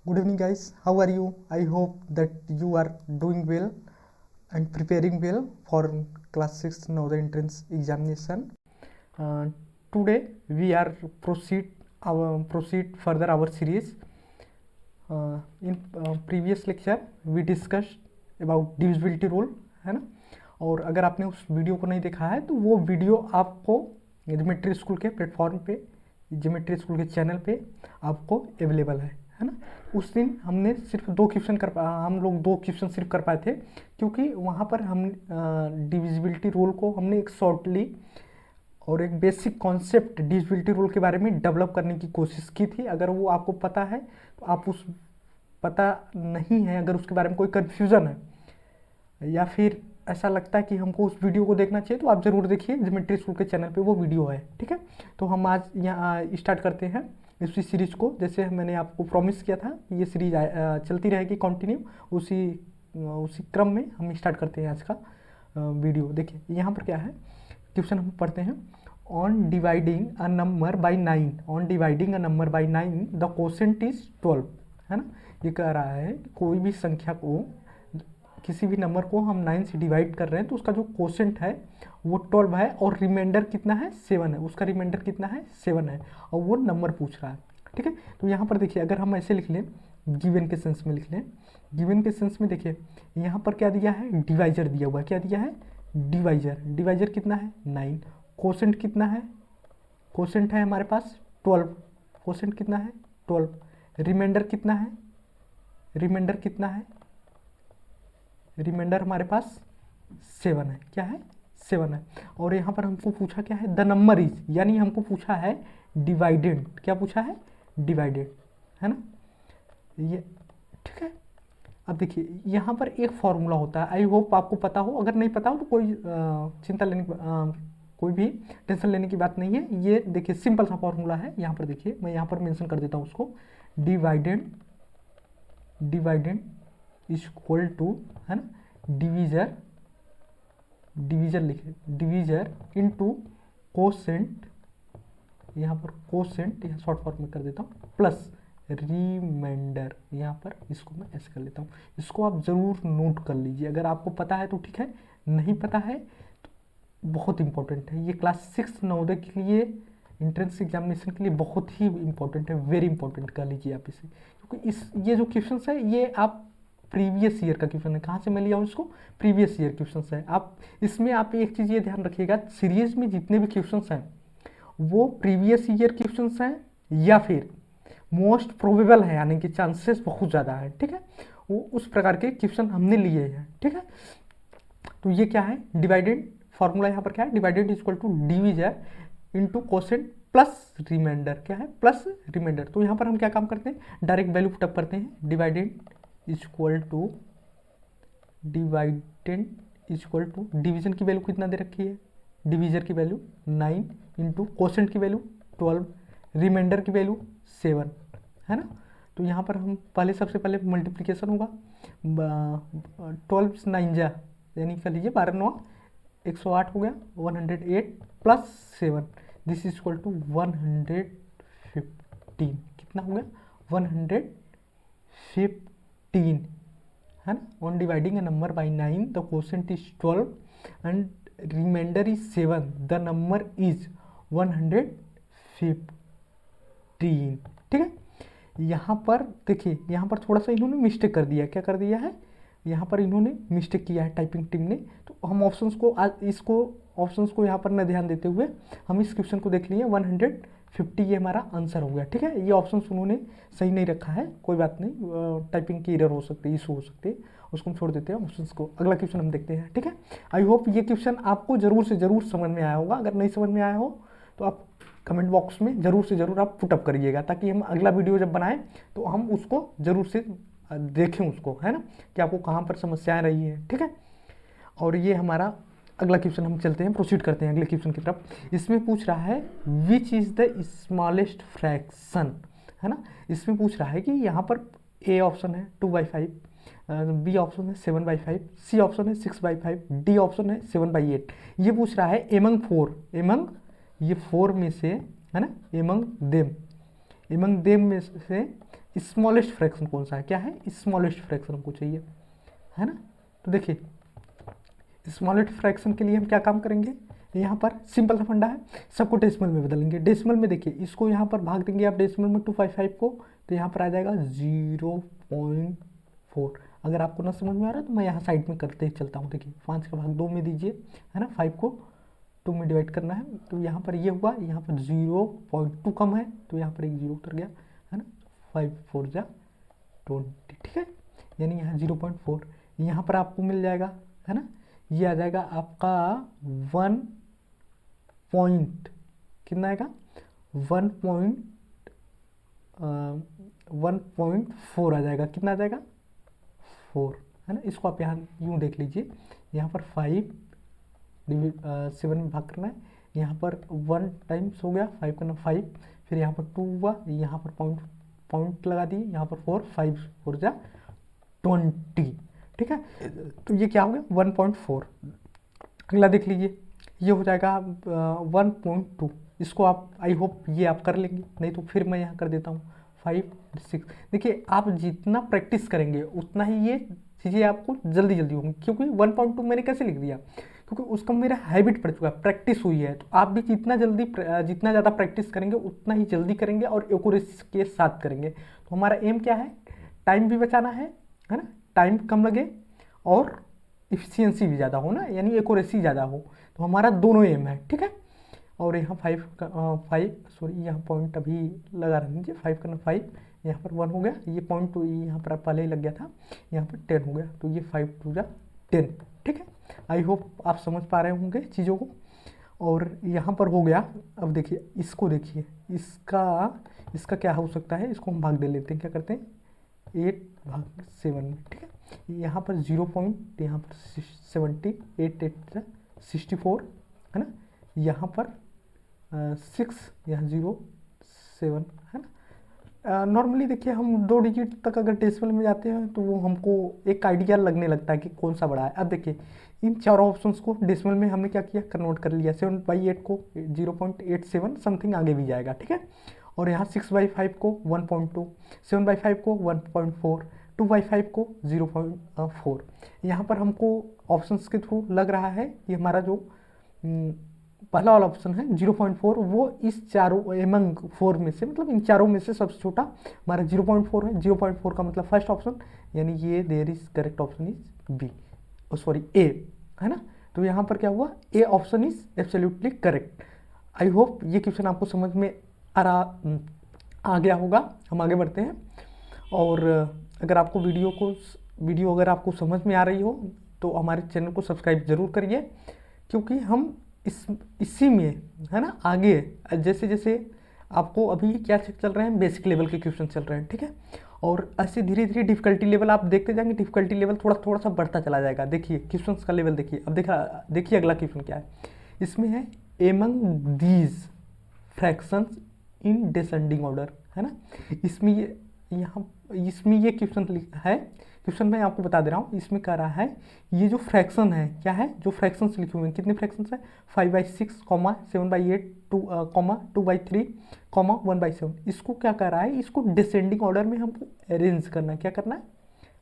Good evening, guys. How are you? I hope that you are doing well and preparing well for class 6 Navodaya entrance examination. Uh, Today we are proceed further our series. In previous lecture we discussed about divisibility rule, है ना। और अगर आपने उस video को नहीं देखा है तो वो वीडियो आपको ज्योमेट्री स्कूल के प्लेटफॉर्म पे, ज्योमेट्री स्कूल के चैनल पे आपको अवेलेबल है ना। उस दिन हमने सिर्फ हम लोग दो क्वेश्चन सिर्फ कर पाए थे, क्योंकि वहाँ पर हम डिविजिबिलिटी रूल को हमने एक शॉर्टली और एक बेसिक कॉन्सेप्ट डिविजिबिलिटी रूल के बारे में डेवलप करने की कोशिश की थी। अगर वो आपको पता है तो आप पता नहीं है, अगर उसके बारे में कोई कन्फ्यूज़न है या फिर ऐसा लगता है कि हमको उस वीडियो को देखना चाहिए, तो आप ज़रूर देखिए, ज्योमेट्री स्कूल के चैनल पे वो वीडियो है, ठीक है। तो हम आज यहाँ स्टार्ट करते हैं इसी सीरीज़ को। जैसे मैंने आपको प्रॉमिस किया था ये सीरीज चलती रहेगी कंटिन्यू, उसी क्रम में हम स्टार्ट करते हैं आज का वीडियो। देखिए यहाँ पर क्या है, क्वेश्चन हम पढ़ते हैं। On dividing a number by 9, on dividing a number by 9 the quotient is 12, है ना। ये कह रहा है कोई भी संख्या को, किसी भी नंबर को हम 9 से डिवाइड कर रहे हैं तो उसका जो क्वोशेंट है वो 12 है और रिमाइंडर कितना है 7 है, उसका रिमाइंडर कितना है 7 है, और वो नंबर पूछ रहा है, ठीक है। तो यहाँ पर देखिए, अगर हम ऐसे लिख लें, गिवन के सेंस में लिख लें, गिवन के सेंस में देखिए यहाँ पर क्या दिया है, डिवाइजर दिया हुआ है। क्या दिया है, डिवाइजर। डिवाइजर कितना है 9, क्वोशेंट कितना है, क्वोशेंट है हमारे पास 12, क्वोशेंट कितना है 12, रिमाइंडर कितना है, रिमाइंडर कितना है, रिमाइंडर हमारे पास 7 है। क्या है, 7 है। और यहाँ पर हमको पूछा क्या है, द नंबर इज, यानी हमको पूछा है डिवाइडेड। क्या पूछा है, डिवाइडेड, है ना, ये ठीक है। अब देखिए यहाँ पर एक फॉर्मूला होता है, आई होप आपको पता हो, अगर नहीं पता हो तो कोई चिंता लेने की कोई भी टेंशन लेने की बात नहीं है। ये देखिए सिंपल सा फॉर्मूला है, यहाँ पर देखिए, मैं यहाँ पर मेंशन कर देता हूँ उसको। Divided, divided is equal to, है ना, डिवीजर, डिवीजर लिखे, डिवीजर इनटू कोसेंट, यहाँ पर कोसेंट, यहाँ शॉर्ट फॉर्म में कर देता हूँ, प्लस रिमाइंडर, यहाँ पर इसको मैं ऐसे कर लेता हूँ। इसको आप ज़रूर नोट कर लीजिए, अगर आपको पता है तो ठीक है, नहीं पता है तो बहुत इंपॉर्टेंट है। ये क्लास 6 नवोदय के लिए, एंट्रेंस एग्जामिनेशन के लिए बहुत ही इंपॉर्टेंट है, वेरी इंपॉर्टेंट कर लीजिए आप इसे, क्योंकि ये जो क्वेश्चन है ये आप प्रीवियस ईयर का क्वेश्चन है। कहाँ से मैं लिया हूँ इसको, प्रीवियस ईयर क्वेश्चन है। आप इसमें आप एक चीज़ ये ध्यान रखिएगा, सीरीज में जितने भी क्वेश्चन हैं वो प्रीवियस ईयर क्वेश्चन हैं या फिर मोस्ट प्रोबेबल है, यानी कि चांसेस बहुत ज़्यादा है, ठीक है, वो उस प्रकार के क्वेश्चन हमने लिए हैं, ठीक है। तो ये क्या है, डिवाइडेड, फॉर्मूला यहाँ पर क्या है, divided is equal to divisor into quotient plus remainder. क्या है, प्लस रिमाइंडर। तो यहाँ पर हम क्या काम करते हैं, डायरेक्ट वैल्यू पुटअप करते हैं। Divided is equal to, divided is equal to, division की वैल्यू कितना दे रखी है, डिवीजर की वैल्यू 9 इंटू कोसेंट की वैल्यू 12, रिमाइंडर की वैल्यू 7, है ना। तो यहाँ पर हम पहले, सबसे पहले मल्टीप्लिकेशन होगा, 12 9 जा, यानी कर लीजिए 12 9 108 हो गया, 108 plus 7, this is equal to 115। कितना हो गया, 115, है ना। On dividing a number by 9 the quotient is 12 and remainder is 7, the number is 115, ठीक है। यहाँ पर देखिए, यहाँ पर थोड़ा सा इन्होंने मिस्टेक कर दिया है। क्या कर दिया है, यहाँ पर इन्होंने मिस्टेक किया है टाइपिंग टीम ने। तो हम ऑप्शंस को ऑप्शंस को यहाँ पर न ध्यान देते हुए हम इस क्वेश्चन को देख लिए, 150 ये हमारा आंसर हो गया, ठीक है। ये ऑप्शंस उन्होंने सही नहीं रखा है, कोई बात नहीं, टाइपिंग की एरर हो सकती है, इशू हो सकती है, उसको हम छोड़ देते हैं ऑप्शंस को। अगला क्वेश्चन हम देखते हैं, ठीक है। आई होप ये क्वेश्चन आपको जरूर से जरूर समझ में आया होगा। अगर नहीं समझ में आया हो तो आप कमेंट बॉक्स में जरूर से जरूर आप पुटअप करिएगा, ताकि हम अगला वीडियो जब बनाएं तो हम उसको जरूर से देखें उसको, है ना, कि आपको कहाँ पर समस्याएं रही है, ठीक है। और ये हमारा अगला क्वेश्चन, हम चलते हैं, प्रोसीड करते हैं अगले क्वेश्चन की तरफ। इसमें पूछ रहा है which is the smallest fraction, है ना। इसमें पूछ रहा है कि यहाँ पर ए ऑप्शन है 2/5, बी ऑप्शन है 7/5, सी ऑप्शन है 6/5, डी ऑप्शन है 7/8। ये पूछ रहा है एमंग 4, एमंग ये 4 में से, है ना, एमंग देम में से स्मॉलेस्ट फ्रैक्शन कौन सा है, क्या है, स्मॉलेस्ट फ्रैक्शन हमको चाहिए, है ना। तो देखिए स्मॉलेस्ट फ्रैक्शन के लिए हम क्या काम करेंगे, यहाँ पर सिंपल सा फंडा है, सबको डेसिमल में बदलेंगे। डेसिमल में देखिए इसको यहाँ पर भाग देंगे आप डेसिमल में 255 को, तो यहाँ पर आ जाएगा 0.4। अगर आपको ना समझ में आ रहा है तो मैं यहाँ साइड में करते ही चलता हूँ। देखिए 5 का भाग 2 में दीजिए, है ना, 5 को 2 में डिवाइड करना है, तो यहाँ पर ये हुआ, यहाँ पर 0.2 कम है तो यहाँ पर एक 0 उतर गया, है ना, 5 4 जा 20, ठीक है, यानी यहाँ 0.4 यहाँ पर आपको मिल जाएगा, है ना। ये आ जाएगा आपका 1 पॉइंट, कितना आएगा, 1.4 आ जाएगा, कितना आ जाएगा 4, है ना। इसको आप यहाँ यूँ देख लीजिए, यहाँ पर 5 7 में भाग करना है, यहाँ पर 1 टाइम्स हो गया, 5 करना 5, फिर यहाँ पर 2 हुआ, यहाँ पर पॉइंट लगा दिए, यहाँ पर 4, 5 4 जा 20, ठीक है। तो ये क्या हो गया 1.4। अगला देख लीजिए, ये हो जाएगा 1.2। इसको आप आई होप ये आप कर लेंगे, नहीं तो फिर मैं यहाँ कर देता हूँ 5 6। देखिए आप जितना प्रैक्टिस करेंगे उतना ही ये चीज़ें आपको जल्दी जल्दी होंगी, क्योंकि 1.2 मैंने कैसे लिख दिया, क्योंकि उसका मेरा हैबिट पड़ चुका है, प्रैक्टिस हुई है। तो आप भी जितना ज़्यादा प्रैक्टिस करेंगे उतना ही जल्दी करेंगे और एक्यूरेसी के साथ करेंगे। तो हमारा एम क्या है, टाइम भी बचाना है ना, टाइम कम लगे और इफिशियंसी भी ज़्यादा हो ना, यानी एक्यूरेसी ज़्यादा हो। तो हमारा दोनों एम है, ठीक है। और यहाँ 5 सॉरी यहाँ पॉइंट अभी लगा रह दीजिए, 5 करना 5, यहाँ पर 1 हो गया, ये पॉइंट तो यहाँ पर पहले ही लग गया था, यहाँ पर 10 हो गया, तो ये 5 2 जा 10, ठीक है। आई होप आप समझ पा रहे होंगे चीज़ों को। और यहाँ पर हो गया, अब देखिए इसको देखिए, इसका क्या हो सकता है, इसको हम भाग दे लेते हैं, क्या करते हैं 8/7 में, ठीक है। यहाँ पर 0 पॉइंट, यहाँ पर 70, 8 8 64, है ना, यहाँ पर 6, यहाँ 0 7, है ना। नॉर्मली देखिए हम 2 डिजिट तक अगर डेसिमल में जाते हैं तो वो हमको एक आइडिया लगने लगता है कि कौन सा बड़ा है। अब देखिए इन चारों ऑप्शंस को डेसिमल में हमने क्या किया, कन्वर्ट कर लिया। 7/8 को 0.87 समथिंग आगे भी जाएगा, ठीक है। और यहाँ 6/5 को 1.2, 7/5 को 1.4, 2/5 को 0.4। यहाँ पर हमको ऑप्शंस के थ्रू लग रहा है कि हमारा जो पहला वाला ऑप्शन है 0.4, वो इस चारों एमंग 4 में से, मतलब इन चारों में से सबसे छोटा हमारा 0.4 है। 0.4 का मतलब फर्स्ट ऑप्शन, यानी ये there is correct option is B, sorry A, है ना। तो यहाँ पर क्या हुआ, A option is absolutely correct. I hope ये क्वेश्चन आपको समझ में आ गया होगा। हम आगे बढ़ते हैं। और अगर आपको वीडियो अगर आपको समझ में आ रही हो तो हमारे चैनल को सब्सक्राइब जरूर करिए, क्योंकि हम इसी में, है ना, आगे जैसे जैसे आपको अभी क्या चल रहे हैं, बेसिक लेवल के क्वेश्चन चल रहे हैं, ठीक है। और ऐसे धीरे धीरे डिफिकल्टी लेवल आप देखते जाएंगे, डिफिकल्टी लेवल थोड़ा सा बढ़ता चला जाएगा। देखिए क्वेश्चंस का लेवल देखिए। अब देखिए अगला क्वेश्चन क्या है, इसमें है among these fractions in descending order, है ना। इसमें ये क्वेश्चन है। क्वेश्चन मैं आपको बता दे रहा हूँ, इसमें कह रहा है ये जो फ्रैक्शन है, क्या है, जो फ्रैक्शंस लिखे हुए हैं, कितने फ्रैक्शंस है, 5/6, 7/8, 2/3, 1/7। इसको क्या कर रहा है, इसको डिसेंडिंग ऑर्डर में हमको अरेंज करना है। क्या करना है,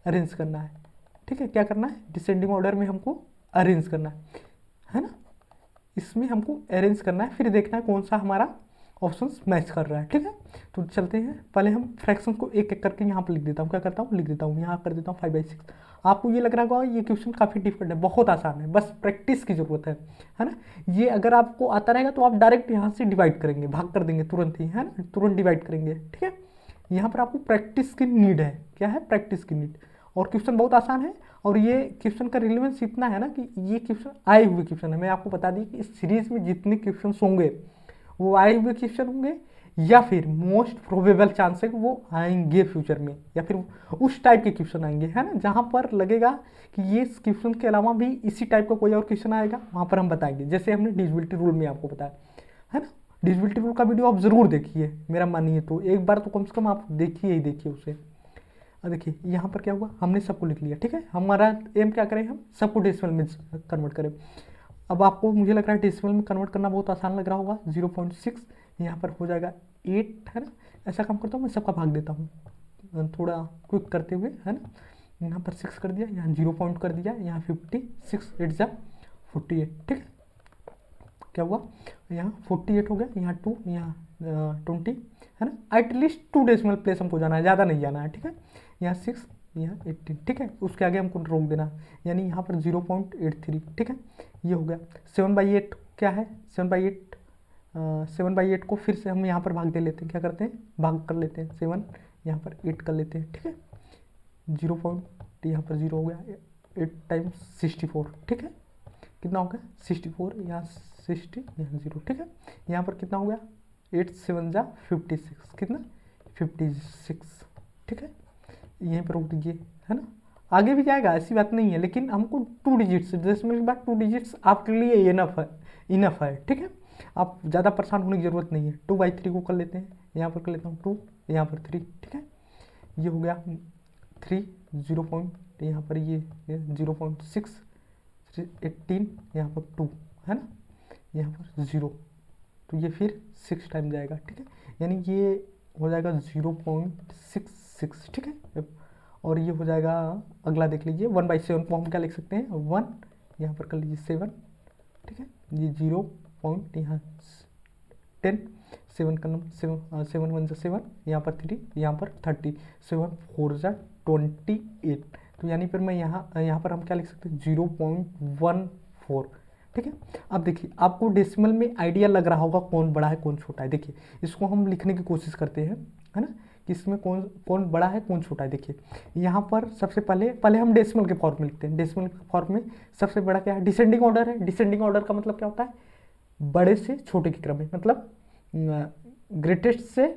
अरेंज करना है, ठीक है। क्या करना है, डिसेंडिंग ऑर्डर में हमको अरेंज करना है ना। इसमें हमको अरेंज करना है, फिर देखना है कौन सा हमारा ऑप्शंस मैच कर रहा है, ठीक है। तो चलते हैं, पहले हम फ्रैक्शन को एक एक करके यहाँ पर लिख देता हूँ। क्या करता हूँ, लिख देता हूँ, यहाँ कर देता हूँ 5/6। आपको ये लग रहा होगा ये क्वेश्चन काफ़ी डिफिकल्ट है, बहुत आसान है, बस प्रैक्टिस की जरूरत है ना। ये अगर आपको आता रहेगा तो आप डायरेक्ट यहाँ से डिवाइड करेंगे, भाग कर देंगे तुरंत ही, है ना, तुरंत डिवाइड करेंगे, ठीक है। यहाँ पर आपको प्रैक्टिस की नीड है, क्या है, प्रैक्टिस की नीड। और क्वेश्चन बहुत आसान है, और ये क्वेश्चन का रिलेवेंस इतना है ना कि ये क्वेश्चन आए हुए क्वेश्चन है। मैं आपको बता दी कि इस सीरीज में जितने क्वेश्चन होंगे वो आए हुए क्वेश्चन होंगे, या फिर मोस्ट प्रोबेबल चांस है कि वो आएंगे फ्यूचर में, या फिर उस टाइप के क्वेश्चन आएंगे, है ना, जहाँ पर लगेगा कि ये क्वेश्चन के अलावा भी इसी टाइप का कोई और क्वेश्चन आएगा, वहाँ पर हम बताएंगे। जैसे हमने डिविजिबिलिटी रूल में आपको बताया, है ना। डिविजिबिलिटी रूल का वीडियो आप जरूर देखिए, मेरा मानिए तो एक बार तो कम से कम आप देखिए उसे। देखिए यहाँ पर क्या हुआ, हमने सबको लिख लिया, ठीक है। हमारा एम क्या करें, हम सबको डेसिमल में कन्वर्ट करें। अब आपको मुझे लग रहा है डेसिमल में कन्वर्ट करना बहुत आसान लग रहा होगा। 0.6 यहाँ पर हो जाएगा 8, है ना। ऐसा काम करता हूँ, मैं सबका भाग देता हूँ, थोड़ा क्विक करते हुए, है ना, यहाँ पर 6 कर दिया, यहाँ 0 पॉइंट कर दिया, यहाँ 56, 8 जा 48, ठीक है। क्या हुआ, यहाँ 48 हो गया, यहाँ 2, यहाँ 20, है ना। एटलीस्ट 2 डेसिमल प्लेस हमको जाना है, ज़्यादा नहीं जाना है, ठीक है। यहाँ 6, यहाँ 18, ठीक है। उसके आगे हमको रोक देना, यानी यहाँ पर 0.83, ठीक है। ये हो गया। 7/8 क्या है, 7/8 7/8 को फिर से हम यहाँ पर भाग दे लेते हैं, क्या करते हैं, भाग कर लेते हैं, 7 यहाँ पर 8 कर लेते हैं, ठीक है। 0 पॉइंट यहाँ पर 0 हो गया, 8 टाइम्स 64, ठीक है। कितना हो गया 64, यहाँ 60, यहाँ 0, ठीक है। यहाँ पर कितना हो गया 8 7 जा 56, कितना 56, ठीक है। यहीं पर रोक दीजिए, है ना। आगे भी जाएगा, ऐसी बात नहीं है, लेकिन हमको 2 डिजिट्स, डेसिमल के बाद 2 डिजिट्स आपके लिए इनफ है, ठीक है। आप ज़्यादा परेशान होने की ज़रूरत नहीं है। 2/3 को कर लेते हैं, यहाँ पर कर लेता हूँ 2, यहाँ पर 3, ठीक है। ये हो गया 3, 0 पॉइंट यहाँ पर ये 0.6, 18, यहाँ पर 2, है ना, यहाँ पर 0, तो ये फिर 6 टाइम जाएगा, ठीक है। यानी ये हो जाएगा 0.66, ठीक है। और ये हो जाएगा, अगला देख लीजिए, 1/7 को हम क्या लिख सकते हैं, 1, यहाँ पर कर लीजिए 7, ठीक है। ये 0 पॉइंट यहाँ 10, 7 का नंबर 7 1 जा 7, यहाँ पर 3, यहाँ पर 30, 7 4 जा 28, तो यानी फिर मैं यहाँ पर हम क्या लिख सकते हैं 0.14, ठीक है। अब देखिए आपको डेसिमल में आइडिया लग रहा होगा कौन बड़ा है कौन छोटा है। देखिए इसको हम लिखने की कोशिश करते हैं, है ना, कि इसमें कौन बड़ा है कौन छोटा है। देखिए यहाँ पर सबसे पहले हम डेसिमल के फॉर्म में लिखते हैं। डेसिमल के फॉर्म में सबसे बड़ा क्या है, डिसेंडिंग ऑर्डर है। डिसेंडिंग ऑर्डर का मतलब क्या होता है, बड़े से छोटे के क्रम में, मतलब ग्रेटेस्ट से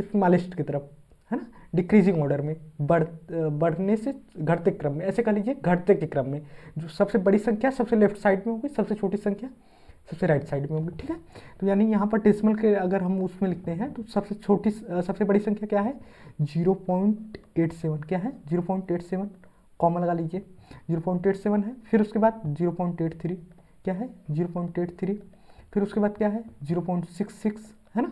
स्मॉलेस्ट की तरफ, है ना, डिक्रीजिंग ऑर्डर में, बढ़ने से घटते क्रम में, ऐसे कह लीजिए घटते के क्रम में। जो सबसे बड़ी संख्या सबसे लेफ्ट साइड में होगी, सबसे छोटी संख्या सबसे राइट साइड में होगी, ठीक है। तो यानी यहाँ पर डेसिमल के अगर हम उसमें लिखते हैं तो सबसे बड़ी संख्या क्या है 0.87, क्या है 0.87, कॉमा लगा लीजिए, 0.87 है। फिर उसके बाद 0.83, क्या है 0.83, फिर उसके बाद क्या है 0.66, है ना,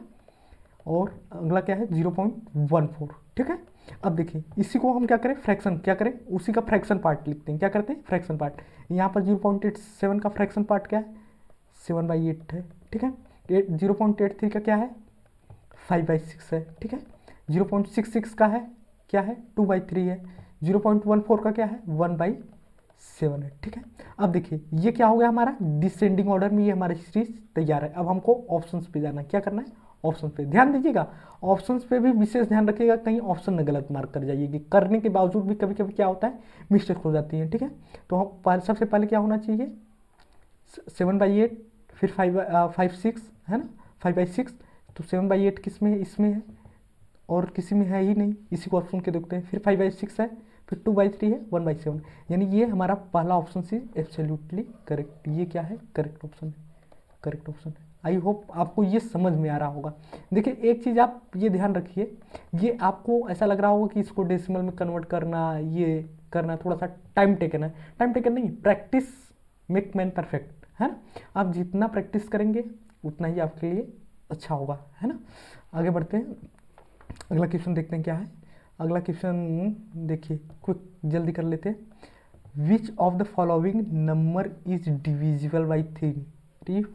और अगला क्या है 0.14, ठीक है। अब देखिए इसी को हम क्या करें, फ्रैक्शन, क्या करें, उसी का फ्रैक्शन पार्ट लिखते हैं। क्या करते हैं, फ्रैक्शन पार्ट। यहाँ पर 0.87 का फ्रैक्शन पार्ट क्या है 7/8 है, ठीक है। 0.83 का क्या है 5/6 है, ठीक है। 0.66 का है क्या है 2/3 है। 0.14 का क्या है 1/7 है, ठीक है। अब देखिए ये क्या हो गया हमारा डिसेंडिंग ऑर्डर में, ये हमारी सीरीज तैयार है। अब हमको ऑप्शंस पे जाना है, क्या करना है ऑप्शन पे ध्यान दीजिएगा। ऑप्शंस पे भी विशेष ध्यान रखिएगा, कहीं ऑप्शन न गलत मार्क कर जाइएगी। करने के बावजूद भी कभी कभी क्या होता है मिस्टेक हो जाती है, ठीक है। तो हम सबसे पहले क्या होना चाहिए 7/8, फिर 5/6, है ना, 5/6, तो 7/8 किस में है, इसमें है, और किसी में है ही नहीं, इसी को ऑप्शन के देखते हैं। फिर 5/6 है, फिर 2/3 है, 1/7, यानी ये हमारा पहला ऑप्शन से एब्सोल्युटली करेक्ट। ये क्या है करेक्ट ऑप्शन है, करेक्ट ऑप्शन है। आई होप आपको ये समझ में आ रहा होगा। देखिए एक चीज़ आप ये ध्यान रखिए, ये आपको ऐसा लग रहा होगा कि इसको डेसिमल में कन्वर्ट करना, ये करना थोड़ा सा टाइम टेकन है। टाइम टेकन नहीं, प्रैक्टिस मेक मैन परफेक्ट, है ना। आप जितना प्रैक्टिस करेंगे उतना ही आपके लिए अच्छा होगा, है ना। आगे बढ़ते हैं, अगला क्वेश्चन देखते हैं क्या है। अगला क्वेश्चन देखिए क्विक जल्दी कर लेते हैं। Which of the following number is divisible by 3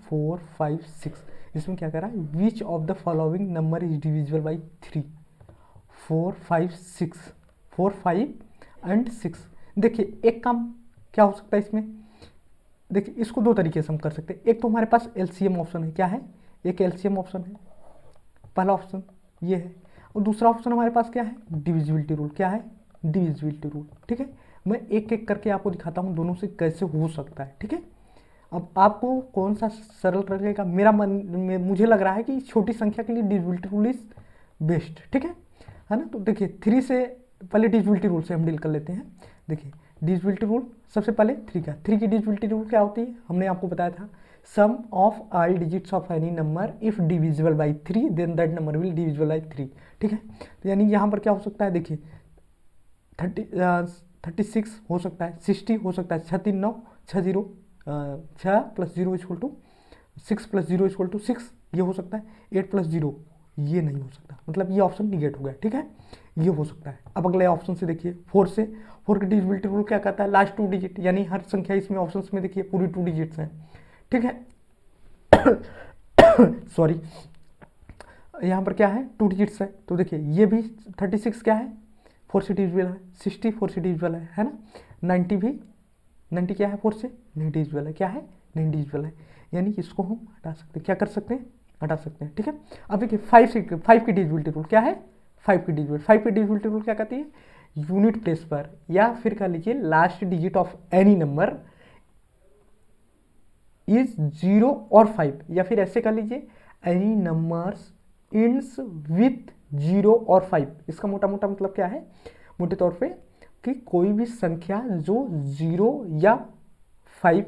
4 5 6। इसमें क्या कर रहा है which of the following number is divisible by 3 4 5 6, 4 5 and 6। देखिए एक काम क्या हो सकता है इसमें, देखिए इसको दो तरीके से हम कर सकते हैं। एक तो हमारे पास एलसीएम ऑप्शन है, क्या है एक एलसीएम ऑप्शन है, पहला ऑप्शन ये है, और दूसरा ऑप्शन हमारे पास क्या है डिविजिबिलिटी रूल, क्या है डिविजिबिलिटी रूल, ठीक है। मैं एक एक करके आपको दिखाता हूँ दोनों से कैसे हो सकता है, ठीक है। अब आपको कौन सा सरल लगेगा, मुझे लग रहा है कि छोटी संख्या के लिए डिविजिबिलिटी रूल इज बेस्ट, ठीक है ना। तो देखिए 3 से पहले डिविजिबिलिटी रूल से हम डील कर लेते हैं। देखिए डिविजिबिलिटी रूल सबसे पहले 3 की डिविजिबिलिटी रूल क्या होती है, हमने आपको बताया था sum of all digits of any number if divisible by 3 then that number will divisible by 3, ठीक है। तो यानी यहाँ पर क्या हो सकता है, देखिए 36 हो सकता है, 60 हो सकता है, 6 3 9 6 0 6 + 0 = 6 + 0 = 6, ये हो सकता है। 8 + 0 ये नहीं हो सकता, मतलब ये ऑप्शन निगेट हो गया, ठीक है। ये हो सकता है। अब अगले ऑप्शन से देखिए 4 से, 4 की डिविजिबिलिटी रूल क्या कहता है, लास्ट 2 डिजिट, यानी हर संख्या इसमें ऑप्शन में देखिए पूरी 2 डिजिट्स हैं, ठीक है। सॉरी, यहाँ पर क्या है 2 डिजिट्स है, तो देखिए ये भी 36 क्या है 4 से डिविजिबल है, 60 4 से डिविजिबल है ना, 90 भी, 90 क्या है 4 से नहीं डिविजिबल है, क्या है नहीं डिविजिबल है, यानी इसको हम हटा सकते हैं, क्या कर सकते हैं, हटा सकते हैं, ठीक है। अब देखिए 5 की डिविजिबिलिटी रूल क्या है, 5 की डिविजिबिलिटी रूल क्या कहती है, यूनिट प्लेस पर या फिर कह लीजिए last digit of any number is 0 और 5, या फिर ऐसे कह लीजिए एनी नंबर्स इंड्स विथ 0 और 5। इसका मोटा मोटा मतलब क्या है, मोटे तौर पे कि कोई भी संख्या जो 0 या 5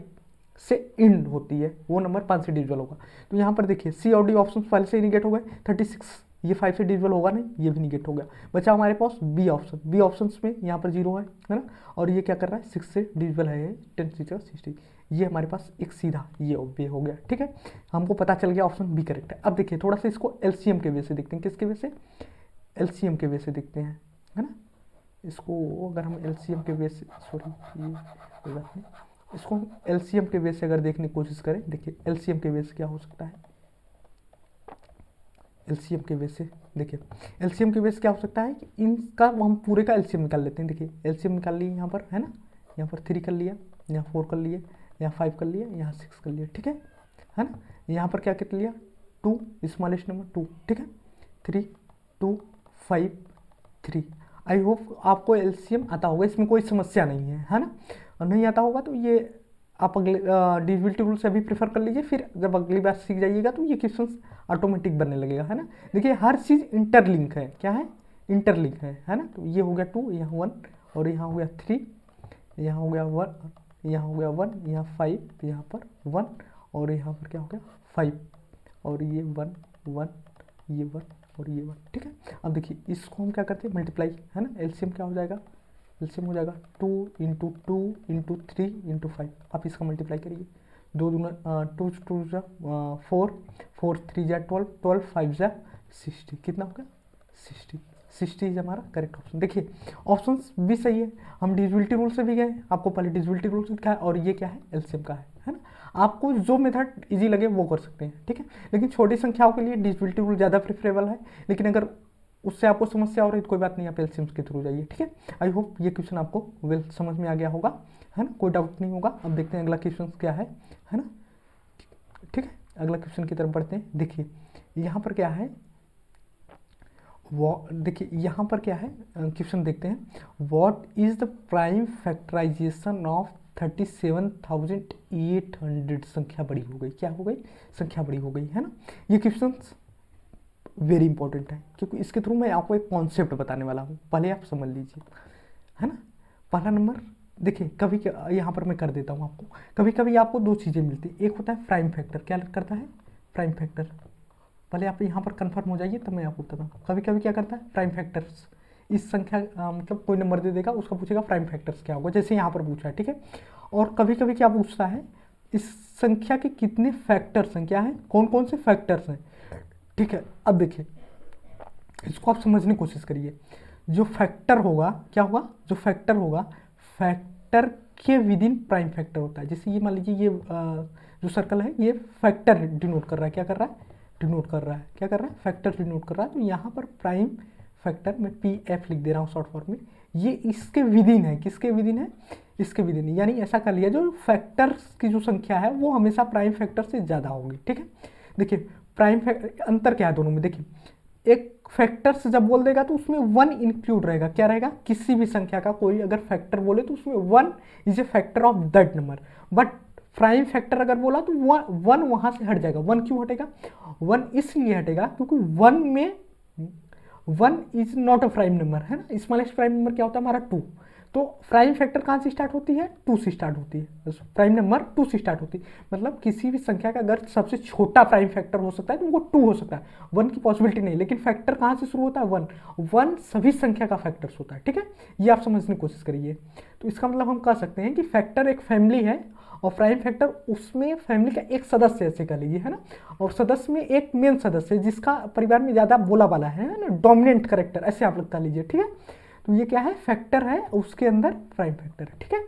से इंड होती है वो नंबर 5 से डिविजिबल होगा। तो यहाँ पर देखिए सी और डी ऑप्शन पहले से ही निगेट हो गए, 36 ये 5 से डिविजिबल होगा नहीं, ये भी निगेट हो गया, बचा हमारे पास बी ऑप्शन। बी ऑप्शन में यहाँ पर 0 है ना, और ये क्या कर रहा है 6 से डिविजिबल है, 10 6 60, ये हमारे पास एक सीधा ये बे हो गया, ठीक है। हमको पता चल गया ऑप्शन बी करेक्ट है। अब देखिए थोड़ा सा इसको एलसीएम के वे से देखते हैं, किसके वे से, एलसीएम के वे से देखते हैं, है ना। इसको अगर हम एलसीएम के वे से, सॉरी ये कोई बात नहीं, इसको हम एलसीएम के वे से अगर देखने की कोशिश करें, देखिए एलसीएम के वे से क्या हो सकता है, एलसीएम के बेस से देखिए एलसीएम के बेस क्या हो सकता है कि इनका हम पूरे का एलसीएम निकाल लेते हैं। देखिए एलसीएम निकाल लिए यहाँ पर, है ना, यहाँ पर 3 कर लिया, यहाँ 4 कर लिए, यहाँ 5 कर लिया, यहाँ 6 कर लिया, ठीक है ना। यहाँ पर क्या कर लिया 2 स्मॉलेस्ट नंबर 2, ठीक है, 3 2 5 3। आई होप आपको एलसीएम आता होगा, इसमें कोई समस्या नहीं है ना। और नहीं आता होगा तो ये आप अगले डिविजिबिलिटी रूल से अभी प्रेफर कर लीजिए, फिर जब अगली बार सीख जाइएगा तो ये क्वेश्चन ऑटोमेटिक बनने लगेगा, है ना। देखिए हर चीज़ इंटरलिंक है, क्या है इंटरलिंक है ना। तो ये हो गया 2, यहाँ 1 और यहाँ हो गया 3, यहाँ हो गया 1, यहाँ हो गया 1, यहाँ 5, यहाँ पर 1 और यहाँ पर क्या हो गया 5 और ये 1 1, ये 1 और ये 1, ठीक है। अब देखिए इसको हम क्या करते हैं मल्टीप्लाई, है ना। एलसीएम क्या हो जाएगा, एलसीएम हो जाएगा 2 इंटू 2 इंटू 3 इंटू 5। आप इसका मल्टीप्लाई करिए, 2 दूना 2 2 जा 4 4 3 जा 12 12 5 जा 60, कितना होगा 60 60 इज हमारा करेक्ट ऑप्शन। देखिए ऑप्शन भी सही है, हम डिविजिबिलिटी रूल से भी गए, आपको पहले डिविजिबिलिटी रूल से दिखाया और ये क्या है एलसीएम का है ना। आपको जो मेथड इजी लगे वो कर सकते हैं, ठीक है। लेकिन छोटी संख्याओं के लिए डिविजिबिलिटी रूल ज़्यादा प्रेफरेबल है, लेकिन अगर उससे आपको समस्या हो रही है तो कोई बात नहीं, आप एलसीएम के थ्रू जाइए, ठीक है। आई होप ये क्वेश्चन आपको वेल समझ में आ गया होगा, है ना, कोई डाउट नहीं होगा। अब देखते हैं अगला क्वेश्चन क्या है ना, ठीक है। अगला क्वेश्चन की तरफ बढ़ते हैं। देखिए यहाँ पर क्या है, देखिए यहाँ पर क्या है क्वेश्चन देखते हैं, what is the prime factorization of 37,800। संख्या बड़ी हो गई, क्या हो गई, संख्या बड़ी हो गई, है ना। ये क्वेश्चन वेरी इंपॉर्टेंट है क्योंकि इसके थ्रू मैं आपको एक कॉन्सेप्ट बताने वाला हूँ, पहले आप समझ लीजिए, है ना। पहला नंबर देखिए, कभी यहाँ पर मैं कर देता हूँ आपको, कभी कभी आपको दो चीज़ें मिलती है, एक होता है प्राइम फैक्टर, क्या करता है प्राइम फैक्टर, पहले आप यहाँ पर कंफर्म हो जाइए तब मैं आपको बताता हूँ। कभी कभी क्या करता है प्राइम फैक्टर्स, इस संख्या मतलब कोई नंबर दे देगा, उसका पूछेगा प्राइम फैक्टर्स क्या होगा, जैसे यहाँ पर पूछा है, ठीक है। और कभी कभी क्या पूछता है, इस संख्या के कितने फैक्टर्स हैं, क्या है कौन कौन से फैक्टर्स हैं, ठीक है। अब देखिए इसको आप समझने की कोशिश करिए, जो फैक्टर होगा क्या होगा, जो फैक्टर होगा फैक्टर के विद इन प्राइम फैक्टर होता है। जैसे ये मान लीजिए ये जो सर्कल है ये फैक्टर डिनोट कर रहा है, क्या कर रहा है डिनोट कर रहा है, क्या कर रहा है फैक्टर डिनोट कर रहा है। तो यहाँ पर प्राइम फैक्टर में PF लिख दे रहा हूँ शॉर्ट फॉर्म में, ये इसके विद इन है, किसके विद इन है, इसके विद इन, यानी ऐसा कर लिया जो फैक्टर्स की जो संख्या है वो हमेशा प्राइम फैक्टर से ज़्यादा होगी, ठीक है। देखिए प्राइम फैक्टर अंतर क्या है दोनों में, देखिए एक फैक्टर्स जब बोल देगा तो उसमें 1 इंक्लूड रहेगा, क्या रहेगा, किसी भी संख्या का कोई अगर फैक्टर बोले तो उसमें 1 is a factor of that number. But prime factor अगर बोला तो 1 वहाँ से हट जाएगा। 1 क्यों हटेगा, 1 इसलिए हटेगा क्योंकि 1 में 1 is not a prime number, है ना। स्मॉलेस्ट प्राइम नंबर क्या होता है हमारा 2, तो प्राइम फैक्टर कहाँ से स्टार्ट होती है, 2 से स्टार्ट होती है, प्राइम नंबर 2 से स्टार्ट होती है। मतलब किसी भी संख्या का अगर सबसे छोटा प्राइम फैक्टर हो सकता है तो वो 2 हो सकता है, 1 की पॉसिबिलिटी नहीं, लेकिन फैक्टर कहाँ से शुरू होता है, 1, 1 सभी संख्या का फैक्टर्स होता है, ठीक है, ये आप समझने की कोशिश करिए। तो इसका मतलब हम कह सकते हैं कि फैक्टर एक फैमिली है और प्राइम फैक्टर उसमें फैमिली का एक सदस्य ऐसे कह लीजिए, है ना, और सदस्य में एक मेन सदस्य है जिसका परिवार में ज़्यादा बोला वाला है ना, डोमिनेंट करेक्टर, ऐसे आप लोग कह लीजिए, ठीक है। तो ये क्या है, फैक्टर है, उसके अंदर प्राइम फैक्टर है, ठीक है।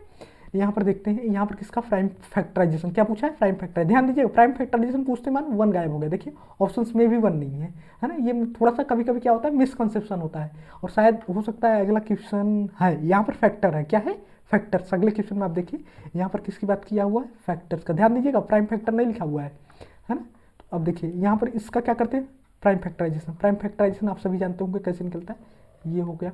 यहाँ पर देखते हैं, यहाँ पर किसका प्राइम फैक्टराइजेशन क्या पूछा है, प्राइम फैक्टर। ध्यान दीजिए, प्राइम फैक्टराइजेशन पूछते मान 1 गायब हो गया, देखिए ऑप्शंस में भी 1 नहीं है ना, ये थोड़ा सा कभी कभी क्या होता है, मिसकंसेप्शन होता है, और शायद हो सकता है अगला क्वेश्चन है, यहाँ पर फैक्टर है, क्या है, फैक्टर्स। अगले क्वेश्चन में आप देखिए यहाँ पर किसकी बात किया हुआ है, फैक्टर्स का। ध्यान दीजिएगा, प्राइम फैक्टर नहीं लिखा हुआ है ना। तो अब देखिए यहाँ पर इसका क्या करते हैं, प्राइम फैक्टराइजेशन। प्राइम फैक्टराइजेशन आप सभी जानते होंगे कैसे निकलता है, ये हो गया,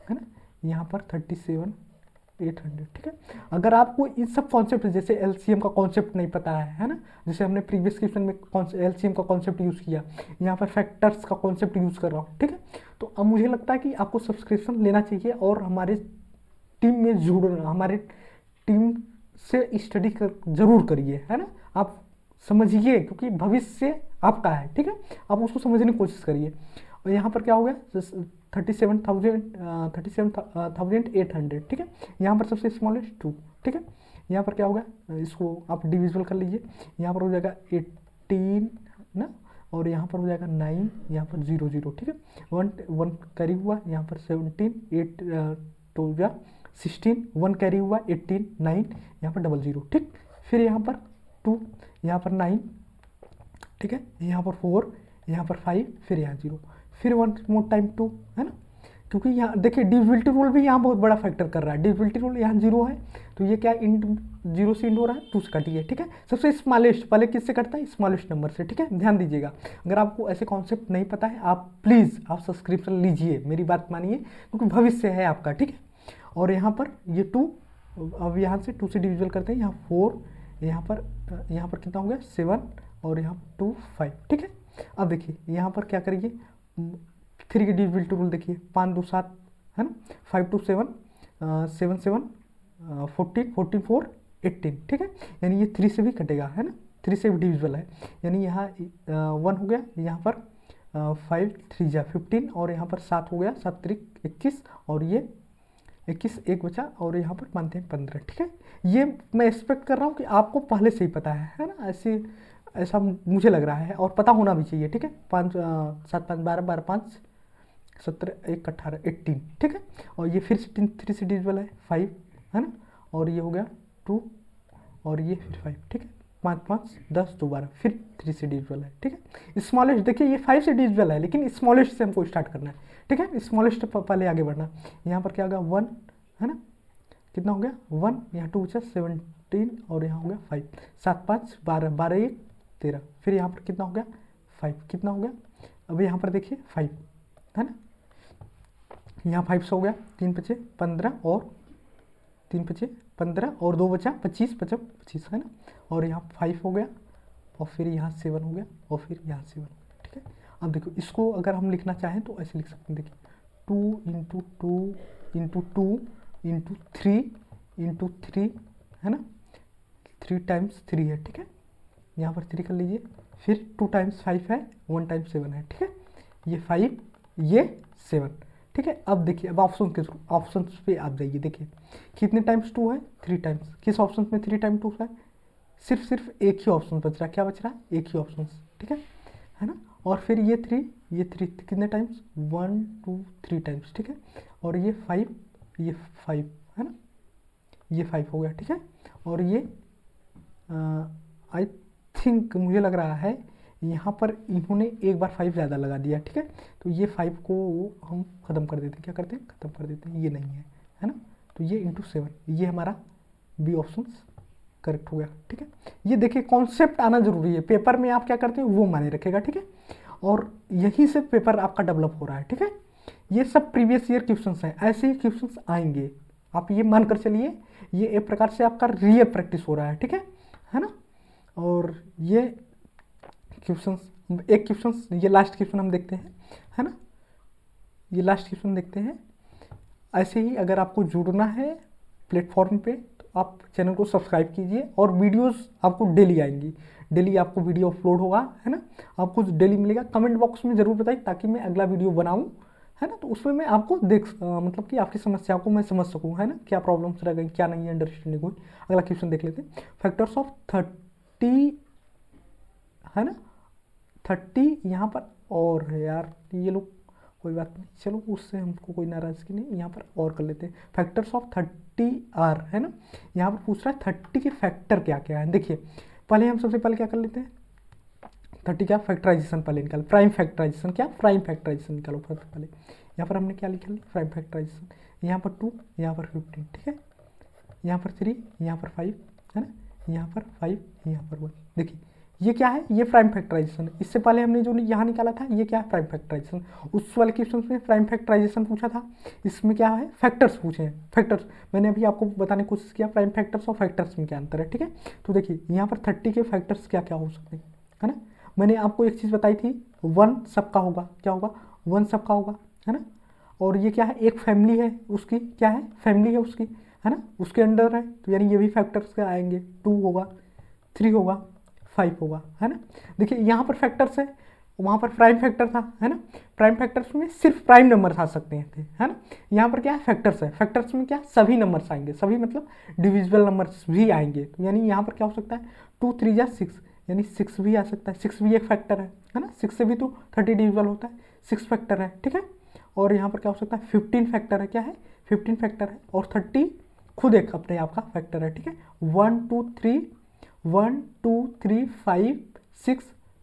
है ना, यहाँ पर 37,800, ठीक है। अगर आपको इन सब कॉन्सेप्ट जैसे एलसीएम का कॉन्सेप्ट नहीं पता है ना, जैसे हमने प्रीवियस क्वेश्चन में एलसीएम का कॉन्सेप्ट यूज़ किया, यहाँ पर फैक्टर्स का कॉन्सेप्ट यूज़ कर रहा हूँ, ठीक है। तो अब मुझे लगता है कि आपको सब्सक्रिप्शन लेना चाहिए और हमारे टीम में जुड़ना, हमारे टीम से स्टडी कर जरूर करिए, है ना, आप समझिए, क्योंकि भविष्य आपका है, ठीक है, आप उसको समझने की कोशिश करिए। और यहाँ पर क्या हो गया, 37,800, ठीक है। यहाँ पर सबसे स्मॉलेस्ट 2, ठीक है। यहाँ पर क्या होगा, इसको आप डिविजिबल कर लीजिए, यहाँ पर हो जाएगा 18 ना, और यहाँ पर हो जाएगा 9, यहाँ पर 0 0, ठीक है, 1 कैरी हुआ, यहाँ पर 17, 8 2 जा 16, 1 कैरी हुआ, 18 9, यहाँ पर 0 0, ठीक। फिर यहाँ पर 2, यहाँ पर 9, ठीक है, यहाँ पर 4, यहाँ पर 5, फिर यहाँ 0, फिर 1 मोर टाइम 2, है ना, क्योंकि यहाँ देखिए डिविजिबिलिटी रूल भी यहाँ बहुत बड़ा फैक्टर कर रहा है। डिविजिबिलिटी रूल यहाँ 0 है, तो ये क्या इंटू 0 से इंटू हो रहा है, 2 से काटिए, ठीक है। सबसे स्मॉलेस्ट पहले किससे कटता है, स्मॉलेस्ट नंबर से, ठीक है। ध्यान दीजिएगा, अगर आपको ऐसे कॉन्सेप्ट नहीं पता है, आप प्लीज़ आप सब्सक्रिप्शन लीजिए, मेरी बात मानिए, क्योंकि भविष्य है आपका, ठीक है। और यहाँ पर ये 2, अब यहाँ से 2 से डिविजिबल करते हैं, यहाँ 4, यहाँ पर कितना हो गया, 7, और यहाँ 2 5, ठीक है। अब देखिए यहाँ पर क्या करिए, 3 की डिविजिबिलिटी रूल देखिए, 5 2 7, है ना, 5 2 7, 7 7 14 14 4 18, ठीक है। यानी ये 3 से भी कटेगा, है ना, 3 से भी डिविजिबल है, यानी यहाँ 1 हो गया, यहाँ पर 5 3 जा 15, और यहाँ पर 7 हो गया, 7 3 21, और ये 21 एक बचा, और यहाँ पर मानते हैं 15, ठीक है। ये मैं एक्सपेक्ट कर रहा हूँ कि आपको पहले से ही पता है ना, ऐसा मुझे लग रहा है, और पता होना भी चाहिए, ठीक है। 5 7 5 12 12 5 17 1 18 18, ठीक है। और ये फिर 3 से डिविजिबल है, 5, है ना, और ये हो गया 2, और ये फिर 5, ठीक है, 5 5 10 2 12, फिर 3 से डिविजिबल है, ठीक है। स्मॉलेस्ट देखिए, ये 5 से डिविजिबल है, लेकिन स्मॉलेस्ट से हमको स्टार्ट करना है, ठीक है, स्मॉलेस्ट पहले आगे बढ़ना। यहाँ पर क्या होगा, 1, है ना, कितना हो गया 1, यहाँ 2 बचा 17, और यहाँ हो गया 5, 7 5 12 12 1 13, फिर यहाँ पर कितना हो गया 5, कितना हो गया, अब यहाँ पर देखिए 5, है ना, यहाँ 5 से हो गया, 3 बचे 15, और 3 बचे 15, और 2 बचा 25 25, है ना, और यहाँ 5 हो गया, और फिर यहाँ 7 हो गया, और फिर यहाँ 7 हो गया, ठीक है। अब देखो इसको अगर हम लिखना चाहें तो ऐसे लिख सकते हैं, देखिए 2 इंटू 2 इंटू 2 इंटू 3 है ना, 3 टाइम्स 3 है, ठीक है, यहाँ पर 3 कर लीजिए, फिर 2 टाइम्स 5 है, 1 टाइम्स 7 है, ठीक है, ये 5 ये 7, ठीक है। अब देखिए, अब ऑप्शन के थ्रू ऑप्शन पे आप जाइए, देखिए कितने टाइम्स 2 है, 3 टाइम्स, किस ऑप्शन में 3 टाइम 2 है, सिर्फ एक ही ऑप्शन बच रहा है, क्या बच रहा है, एक ही ऑप्शन, ठीक है ना। और फिर ये 3 कितने टाइम्स, 1 2 3 टाइम्स, ठीक है, और ये 5 है ना, ये 5 हो गया, ठीक है। और ये आई थिंक मुझे लग रहा है यहाँ पर इन्होंने एक बार 5 ज़्यादा लगा दिया, ठीक है, तो ये 5 को हम ख़त्म कर देते हैं, क्या करते हैं, ख़त्म कर देते हैं, ये नहीं है ना, तो ये इंटू 7, ये हमारा बी ऑप्शन करेक्ट हो गया, ठीक है। ये देखिए कॉन्सेप्ट आना जरूरी है, पेपर में आप क्या करते हैं वो माने रखेगा, ठीक है, और यहीं से पेपर आपका डेवलप हो रहा है, ठीक है। ये सब प्रीवियस ईयर क्वेश्चंस हैं, ऐसे ही क्वेश्चंस आएंगे, आप ये मानकर चलिए, ये एक प्रकार से आपका रियल प्रैक्टिस हो रहा है, ठीक है ना। और ये क्वेश्चंस, एक क्वेश्चन, ये लास्ट क्वेश्चन हम देखते हैं, है ना, ये लास्ट क्वेश्चन देखते हैं, ऐसे ही अगर आपको जुड़ना है प्लेटफॉर्म पे तो आप चैनल को सब्सक्राइब कीजिए और वीडियोस आपको डेली आएंगी, डेली आपको वीडियो अपलोड होगा, है ना, आपको डेली मिलेगा। कमेंट बॉक्स में ज़रूर बताइए ताकि मैं अगला वीडियो बनाऊँ, है ना, तो उसमें मैं आपको मतलब कि आपकी समस्या को मैं समझ सकूँ, है ना, क्या प्रॉब्लम्स रह गई, क्या नहीं है अंडरस्टैंडिंग हुई। अगला क्वेश्चन देख लेते हैं। फैक्टर्स ऑफ 30, है ना, 30 यहाँ पर और है यार, ये लोग कोई बात नहीं, चलो उससे हमको कोई नाराज़गी नहीं, यहाँ पर और कर लेते हैं। फैक्टर्स ऑफ 30 आर, है ना, यहाँ पर पूछ रहा है 30 के फैक्टर क्या क्या है। देखिए पहले हम सबसे पहले क्या कर लेते हैं, 30 क्या फैक्टराइजेशन पहले निकाल, प्राइम फैक्टराइजेशन, क्या प्राइम फैक्टराइजेशन निकालो सबसे पहले। यहाँ पर हमने क्या लिखा, प्राइम फैक्टराइजेशन, यहाँ पर 2, यहाँ पर 15, ठीक है, यहाँ पर 3, यहाँ पर 5, है ना, यहाँ पर 5, यहाँ पर 1। देखिए ये क्या है, ये प्राइम फैक्टराइजेशन है। इससे पहले हमने जो यहाँ निकाला था ये क्या है, प्राइम फैक्टराइजेशन। उस वाले क्वेश्चन में प्राइम फैक्टराइजेशन पूछा था, इसमें क्या है, फैक्टर्स पूछे हैं, फैक्टर्स। मैंने अभी आपको बताने की कोशिश किया प्राइम फैक्टर्स और फैक्टर्स में क्या अंतर है, ठीक है। तो देखिए यहाँ पर 30 के फैक्टर्स क्या क्या हो सकते हैं, है ना। मैंने आपको एक चीज़ बताई थी, 1 सबका होगा, क्या होगा, 1 सबका होगा, है ना। और ये क्या है, एक फैमिली है उसकी, क्या है, फैमिली है उसकी, है ना, उसके अंडर है, तो यानी ये भी फैक्टर्स के आएंगे, 2 होगा, 3 होगा, 5 होगा, है ना। देखिए यहाँ पर फैक्टर्स है, वहाँ पर प्राइम फैक्टर था, है ना। प्राइम फैक्टर्स में सिर्फ प्राइम नंबर आ सकते हैं, है ना। यहाँ पर क्या है, फैक्टर्स है, फैक्टर्स में क्या सभी नंबर्स आएंगे, सभी मतलब डिविजिबल नंबर्स भी आएंगे, तो यानी यहाँ पर क्या हो सकता है, 2 3 जा 6, यानी 6 भी आ सकता है, 6 भी एक फैक्टर है ना, 6 से भी तो 30 डिविजिबल होता है, 6 फैक्टर है, ठीक है। और यहाँ पर क्या हो सकता है, 15 फैक्टर है, क्या है, 15 फैक्टर है, और 30 खुद एक अपने आप का फैक्टर है, ठीक है। 1 2 3 1 2 3 5 6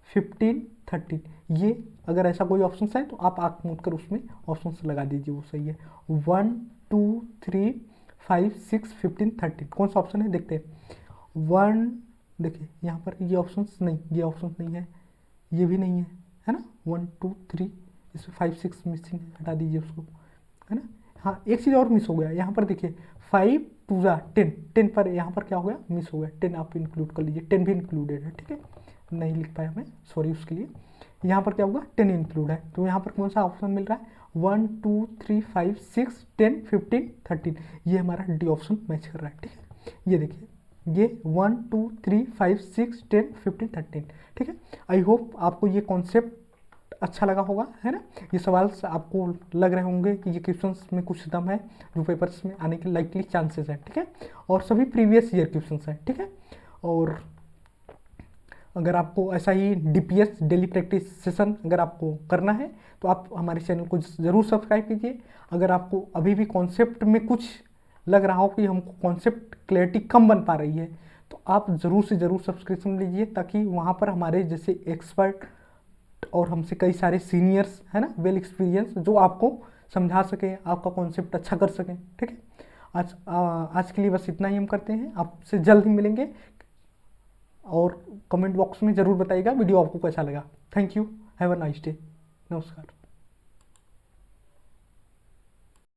15 13, ये अगर ऐसा कोई ऑप्शन है तो आप आँख मूंद कर उसमें ऑप्शन लगा दीजिए, वो सही है। 1 2 3 5 6 15 13 कौन सा ऑप्शन है देखते हैं। 1, देखिए यहाँ पर ये ऑप्शन नहीं, ये ऑप्शन नहीं है, ये भी नहीं है ना, 1 2 3, इसमें 5 6 मिसिंग है, हटा दीजिए उसको, है ना। हाँ एक चीज़ और मिस हो गया, यहाँ पर देखिए 5 2 जा 10, 10 पर यहाँ पर क्या हो गया, मिस हो गया, 10 आप इंक्लूड कर लीजिए, 10 भी इंक्लूडेड है, ठीक है, नहीं लिख पाया मैं, सॉरी उसके लिए। यहाँ पर क्या होगा, 10 इंक्लूड है, तो यहाँ पर कौन सा ऑप्शन मिल रहा है, 1 2 3 5 6 10 15 13, ये हमारा डी ऑप्शन मैच कर रहा है, ठीक है। ये देखिए ये 1 2 3 5 6 10 15 13, ठीक है। आई होप आपको ये कॉन्सेप्ट अच्छा लगा होगा, है ना। ये सवाल आपको लग रहे होंगे कि ये क्वेश्चंस में कुछ दम है, जो पेपर्स में आने के लाइकली चांसेस हैं, ठीक है, और सभी प्रीवियस ईयर क्वेश्चंस हैं, ठीक है। और अगर आपको ऐसा ही डीपीएस डेली प्रैक्टिस सेशन अगर आपको करना है तो आप हमारे चैनल को ज़रूर सब्सक्राइब कीजिए। अगर आपको अभी भी कॉन्सेप्ट में कुछ लग रहा हो कि हमको कॉन्सेप्ट क्लैरिटी कम बन पा रही है तो आप ज़रूर से ज़रूर सब्सक्रिप्शन लीजिए, ताकि वहाँ पर हमारे जैसे एक्सपर्ट और हमसे कई सारे सीनियर्स, है ना, वेल एक्सपीरियंस, जो आपको समझा सकें, आपका कॉन्सेप्ट अच्छा कर सकें, ठीक है। आज के लिए बस इतना ही हम करते हैं, आपसे जल्द ही मिलेंगे, और कमेंट बॉक्स में ज़रूर बताइएगा वीडियो आपको कैसा लगा। Thank you, have a nice day, नमस्कार।